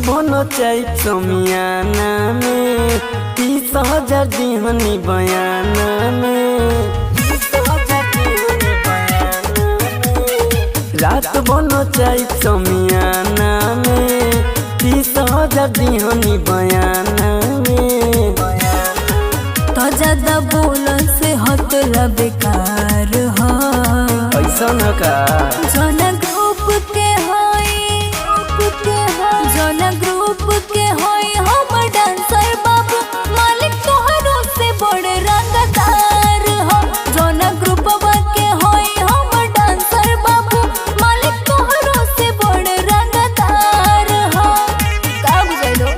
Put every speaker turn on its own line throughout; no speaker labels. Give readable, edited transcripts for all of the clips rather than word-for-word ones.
बनो चाहे समियाना में 30,000 दिहनी बयाना में 30,000 दिहनी बयाना में। रात बनो चाहे समियाना में 30,000 दिहनी बयाना में।
तो ज्यादा बोल से हतला बेकार हो
ऐसा न का
जना ग्रुप के होई जना ग्रुप के होई हम डांसर बाबू मालिक तोहरो से बड़े रंगदार हो जना ग्रुप के होई हम डांसर बाबू मालिक तोहरो से बड़े रंगदार हो का बुझाइलो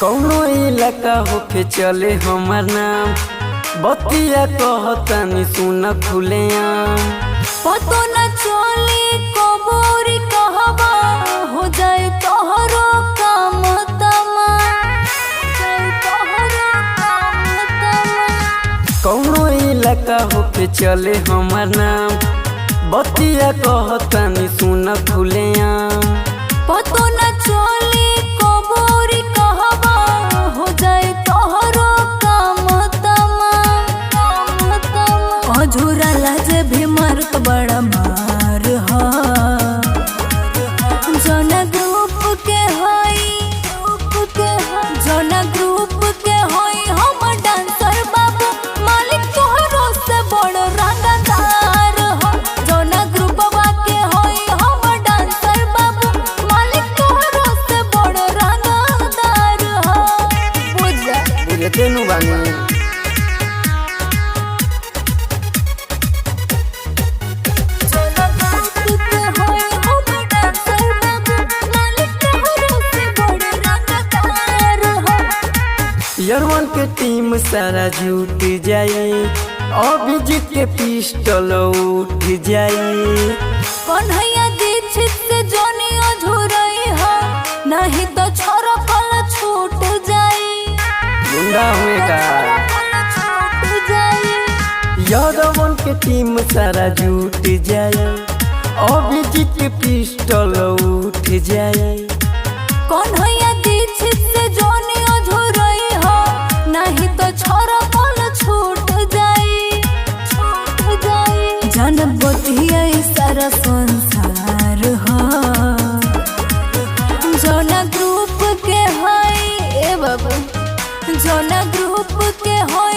कौनो इलाका होके चले हमार नाम बतिया कहतनी सुन खुलेआम।
पतो न चली कबूरी कहबा हो जाए तोहरो काम तमा
कौनो इलाका होके चले हमार नाम बतिया कहतनी सुन खुलेआम।
पतो न चली कबूरी कहबा हो जाए तोहरो काम तमा अझुरा लाजे भी मारत बड़ा मार हो जना ग्रुप के होई जना ग्रुप के होई हम डांसर बाबू मालिक तोहरो से बड़ रंगदार हो जना ग्रुप के होई हम डांसर बाबू मालिक तोहरो से बड़ रंगदार हो
बुझते नु बानी यरवन के टीम सारा जुट जाई अभिजीत के पिस्टल उठ जाई।
कन्हैया दीक्षित से जोनी अधूरई हो नहीं तो छोरो फल छूट जाई
गुंडा हुए का
छूट जाई
यरवन के टीम सारा जुट जाई अभिजीत के पिस्टल उठ जाई।
कन्हैया दीक्षित से जोनी अधूरई हो नहीं तो छोरो फल छूट जाई जन बतिया सारा संसार हो जोना ग्रुप के होई ए बाबू जोना ग्रुप के हो